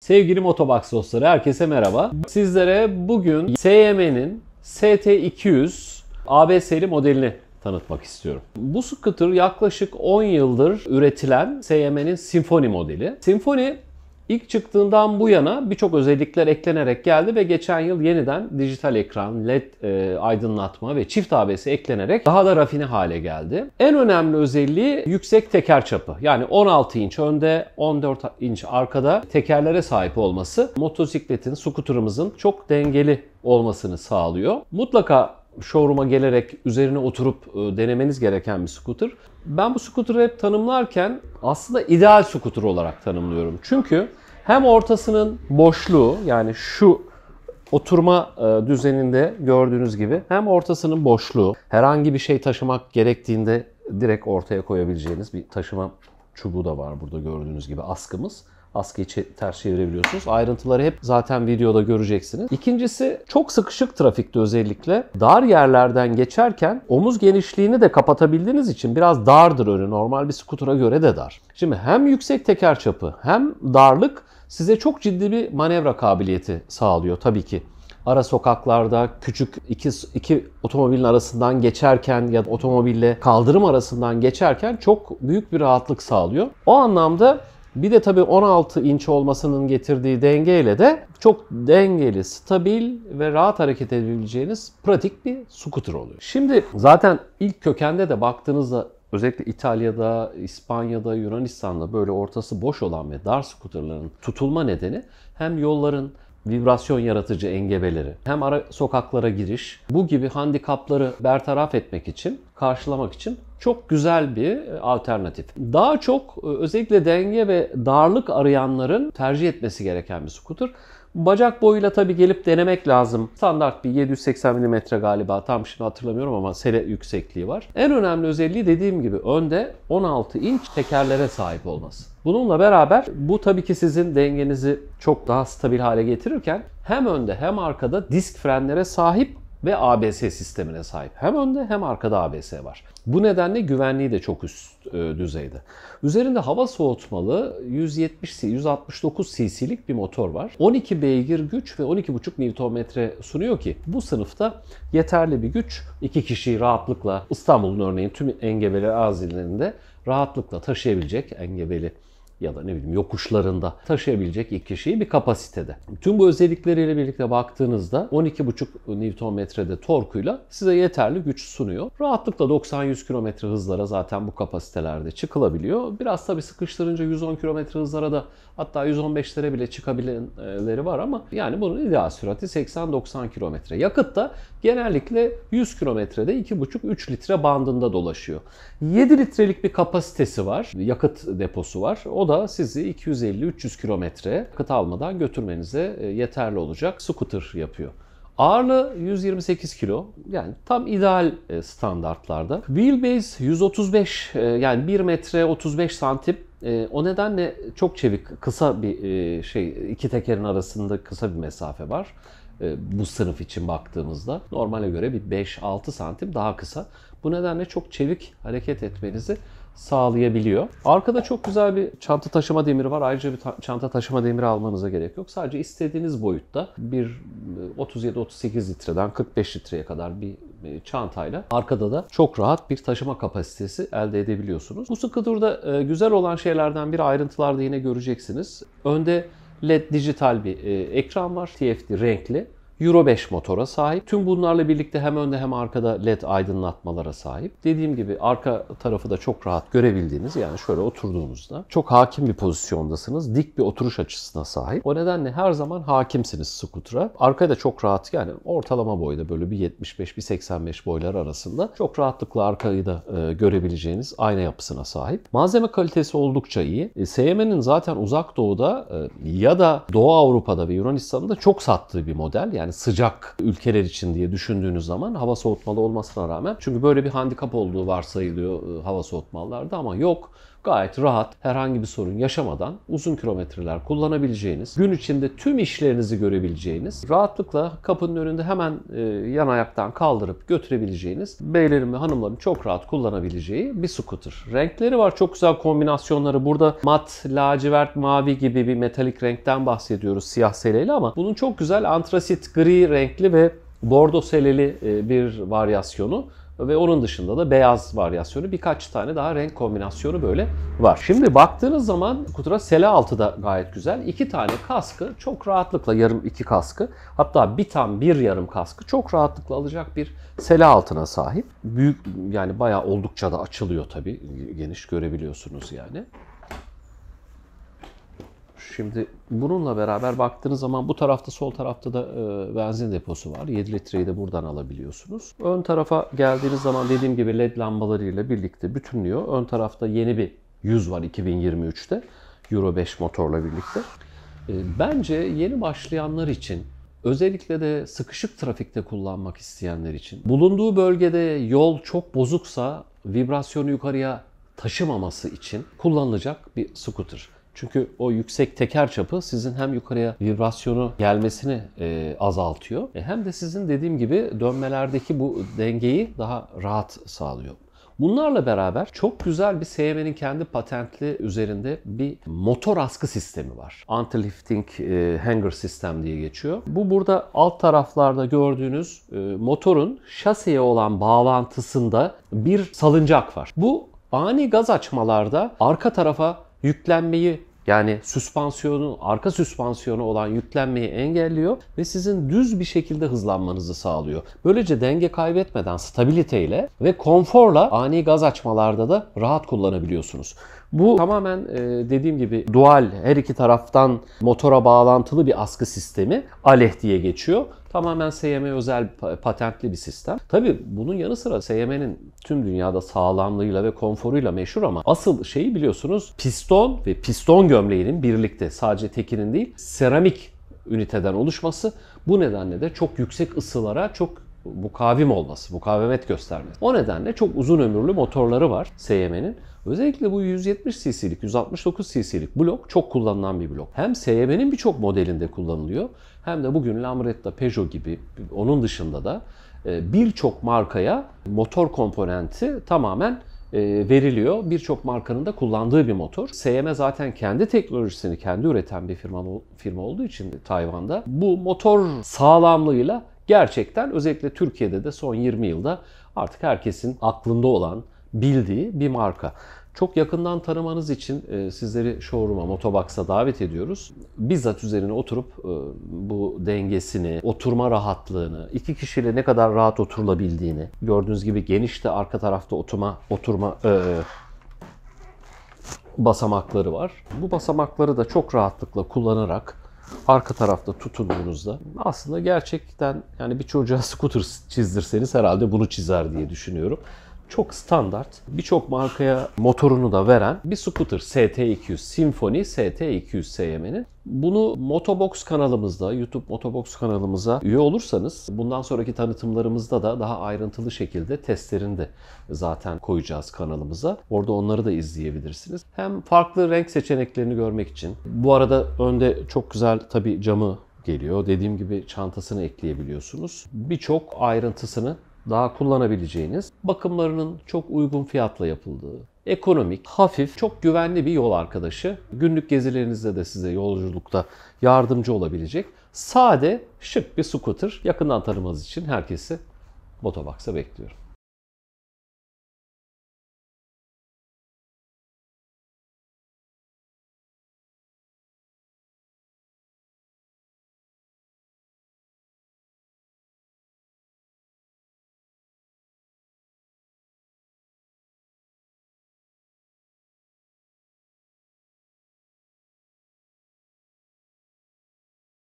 Sevgili Motobox dostları, herkese merhaba. Sizlere bugün SYM'nin ST200 ABS'li modelini tanıtmak istiyorum. Bu scooter yaklaşık 10 yıldır üretilen SYM'nin Symphony modeli. Symphony ilk çıktığından bu yana birçok özellikler eklenerek geldi ve geçen yıl yeniden dijital ekran, LED aydınlatma ve çift ABS eklenerek daha da rafine hale geldi. En önemli özelliği yüksek teker çapı. Yani 16 inç önde, 14 inç arkada tekerlere sahip olması motosikletin, scooter'ımızın çok dengeli olmasını sağlıyor. Mutlaka showroom'a gelerek üzerine oturup denemeniz gereken bir scooter. Ben bu scooter'ı hep tanımlarken aslında ideal scooter olarak tanımlıyorum. Çünkü hem ortasının boşluğu, yani şu oturma düzeninde gördüğünüz gibi, hem ortasının boşluğu, herhangi bir şey taşımak gerektiğinde direkt ortaya koyabileceğiniz bir taşıma çubuğu da var burada gördüğünüz gibi, askımız. Askıyı ters çevirebiliyorsunuz. Ayrıntıları hep zaten videoda göreceksiniz. İkincisi, çok sıkışık trafikte özellikle dar yerlerden geçerken omuz genişliğini de kapatabildiğiniz için biraz dardır önü. Normal bir skutura göre de dar. Şimdi hem yüksek teker çapı hem darlık size çok ciddi bir manevra kabiliyeti sağlıyor tabii ki. Ara sokaklarda küçük iki otomobilin arasından geçerken ya da otomobille kaldırım arasından geçerken çok büyük bir rahatlık sağlıyor. O anlamda bir de tabii 16 inç olmasının getirdiği dengeyle de çok dengeli, stabil ve rahat hareket edebileceğiniz pratik bir scooter oluyor. Şimdi zaten ilk kökende de baktığınızda özellikle İtalya'da, İspanya'da, Yunanistan'da böyle ortası boş olan ve dar scooterların tutulma nedeni hem yolların vibrasyon yaratıcı engebeleri, hem ara sokaklara giriş, bu gibi handikapları bertaraf etmek için, karşılamak için çok güzel bir alternatif. Daha çok özellikle denge ve darlık arayanların tercih etmesi gereken bir scooter. Bacak boyuyla tabii gelip denemek lazım. Standart bir 780 mm galiba, tam şimdi hatırlamıyorum ama sele yüksekliği var. En önemli özelliği dediğim gibi önde 16 inç tekerlere sahip olması. Bununla beraber bu tabii ki sizin dengenizi çok daha stabil hale getirirken hem önde hem arkada disk frenlere sahip ve ABS sistemine sahip. Hem önde hem arkada ABS var. Bu nedenle güvenliği de çok üst düzeyde. Üzerinde hava soğutmalı 169 cc'lik bir motor var. 12 beygir güç ve 12,5 Nm sunuyor ki bu sınıfta yeterli bir güç. İki kişiyi rahatlıkla İstanbul'un örneğin tüm engebeli arazilerinde rahatlıkla taşıyabilecek, engebeli ya da ne bileyim yokuşlarında taşıyabilecek iki kişiyi bir kapasitede. Tüm bu özellikleriyle birlikte baktığınızda 12,5 Nm'de torkuyla size yeterli güç sunuyor. Rahatlıkla 90-100 km hızlara zaten bu kapasitelerde çıkılabiliyor. Biraz tabii sıkıştırınca 110 km hızlara da, hatta 115'lere bile çıkabilenleri var ama yani bunun ideal sürati 80-90 km. Yakıt da genellikle 100 kilometrede 2,5-3 litre bandında dolaşıyor. 7 litrelik bir kapasitesi var, yakıt deposu var. O da sizi 250-300 kilometre yakıt almadan götürmenize yeterli olacak scooter yapıyor. Ağırlığı 128 kilo, yani tam ideal standartlarda. Wheelbase 135, yani 1 metre 35 santim. O nedenle çok çevik, kısa bir iki tekerin arasında kısa bir mesafe var. Bu sınıf için baktığımızda normale göre bir 5-6 santim daha kısa. Bu nedenle çok çevik hareket etmenizi sağlayabiliyor. Arkada çok güzel bir çanta taşıma demiri var. Ayrıca bir çanta taşıma demiri almanıza gerek yok. Sadece istediğiniz boyutta bir 37-38 litreden 45 litreye kadar bir çantayla arkada da çok rahat bir taşıma kapasitesi elde edebiliyorsunuz. Bu scooter'da güzel olan şeylerden biri, ayrıntılarda yine göreceksiniz. Önde LED dijital bir ekran var. TFT renkli. Euro 5 motora sahip. Tüm bunlarla birlikte hem önde hem arkada LED aydınlatmalara sahip. Dediğim gibi arka tarafı da çok rahat görebildiğiniz, yani şöyle oturduğunuzda çok hakim bir pozisyondasınız. Dik bir oturuş açısına sahip. O nedenle her zaman hakimsiniz scooter'a. Arkada çok rahat, yani ortalama boyda böyle bir 75-85 boylar arasında çok rahatlıkla arkayı da görebileceğiniz ayna yapısına sahip. Malzeme kalitesi oldukça iyi. SYM'nin zaten Uzak Doğu'da ya da Doğu Avrupa'da ve Yunanistan'da çok sattığı bir model. Yani sıcak ülkeler için diye düşündüğünüz zaman hava soğutmalı olmasına rağmen, çünkü böyle bir handikap olduğu varsayılıyor hava soğutmalılarda, ama yok. gayet rahat, herhangi bir sorun yaşamadan uzun kilometreler kullanabileceğiniz, gün içinde tüm işlerinizi görebileceğiniz, rahatlıkla kapının önünde hemen yan ayaktan kaldırıp götürebileceğiniz, beylerin ve hanımların çok rahat kullanabileceği bir scooter. Renkleri var, çok güzel kombinasyonları. Burada mat, lacivert, mavi gibi bir metalik renkten bahsediyoruz siyah seleli, ama bunun çok güzel antrasit gri renkli ve bordo seleli bir varyasyonu ve onun dışında da beyaz varyasyonu, birkaç tane daha renk kombinasyonu böyle var. Şimdi baktığınız zaman scooter'a sele altı da gayet güzel. 2 tane kaskı çok rahatlıkla, yarım 2 kaskı, hatta bir tam bir yarım kaskı çok rahatlıkla alacak bir sele altına sahip. Büyük, yani bayağı oldukça da açılıyor tabii, geniş görebiliyorsunuz yani. Şimdi bununla beraber baktığınız zaman bu tarafta, sol tarafta da benzin deposu var. 7 litreyi de buradan alabiliyorsunuz. Ön tarafa geldiğiniz zaman dediğim gibi led lambalarıyla birlikte bütünlüyor. Ön tarafta yeni bir yüz var 2023'te. Euro 5 motorla birlikte. Bence yeni başlayanlar için, özellikle de sıkışık trafikte kullanmak isteyenler için, bulunduğu bölgede yol çok bozuksa vibrasyonu yukarıya taşımaması için kullanılacak bir scooter. Çünkü o yüksek teker çapı sizin hem yukarıya vibrasyonu gelmesini azaltıyor, hem de sizin dediğim gibi dönmelerdeki bu dengeyi daha rahat sağlıyor. Bunlarla beraber çok güzel bir SYM'nin kendi patentli üzerinde bir motor askı sistemi var. Anti-lifting hanger sistem diye geçiyor. Bu burada alt taraflarda gördüğünüz motorun şaseye olan bağlantısında bir salıncak var. Bu ani gaz açmalarda arka tarafa yüklenmeyi, yani süspansiyonu, arka süspansiyonu olan yüklenmeyi engelliyor ve sizin düz bir şekilde hızlanmanızı sağlıyor. Böylece denge kaybetmeden stabiliteyle ve konforla ani gaz açmalarda da rahat kullanabiliyorsunuz. Bu tamamen dediğim gibi dual, her iki taraftan motora bağlantılı bir askı sistemi. ALEH diye geçiyor. Tamamen SYM özel patentli bir sistem. Tabii bunun yanı sıra SYM'nin tüm dünyada sağlamlığıyla ve konforuyla meşhur, ama asıl şeyi biliyorsunuz piston ve piston gömleğinin birlikte, sadece tekinin değil, seramik üniteden oluşması. Bu nedenle de çok yüksek ısılara çok mukavim olması, mukavemet göstermesi. O nedenle çok uzun ömürlü motorları var SYM'nin. Özellikle bu 170 cc'lik, 169 cc'lik blok çok kullanılan bir blok. Hem SYM'nin birçok modelinde kullanılıyor, hem de bugün Lambretta, Peugeot gibi, onun dışında da birçok markaya motor komponenti tamamen veriliyor. Birçok markanın da kullandığı bir motor. SYM zaten kendi teknolojisini kendi üreten bir firma olduğu için Tayvan'da, bu motor sağlamlığıyla gerçekten, özellikle Türkiye'de de son 20 yılda artık herkesin aklında olan, bildiği bir marka. Çok yakından tanımanız için sizleri showroom'a, Motobox'a davet ediyoruz. Bizzat üzerine oturup bu dengesini, oturma rahatlığını, 2 kişiyle ne kadar rahat oturulabildiğini, gördüğünüz gibi geniş de arka tarafta oturma basamakları var. Bu basamakları da çok rahatlıkla kullanarak arka tarafta tutunduğunuzda aslında gerçekten, yani bir çocuğa scooter çizdirseniz herhalde bunu çizer diye düşünüyorum. Çok standart, birçok markaya motorunu da veren bir scooter ST200, Symphony ST200 SYM'nin. Bunu Motobox kanalımızda, YouTube Motobox kanalımıza üye olursanız, bundan sonraki tanıtımlarımızda da daha ayrıntılı şekilde testlerini de zaten koyacağız kanalımıza. Orada onları da izleyebilirsiniz. Hem farklı renk seçeneklerini görmek için. Bu arada önde çok güzel tabii camı geliyor. Dediğim gibi çantasını ekleyebiliyorsunuz. Birçok ayrıntısını daha kullanabileceğiniz, bakımlarının çok uygun fiyatla yapıldığı, ekonomik, hafif, çok güvenli bir yol arkadaşı. Günlük gezilerinizde de size yolculukta yardımcı olabilecek sade, şık bir scooter. Yakından tanımanız için herkesi Motobox'a bekliyorum.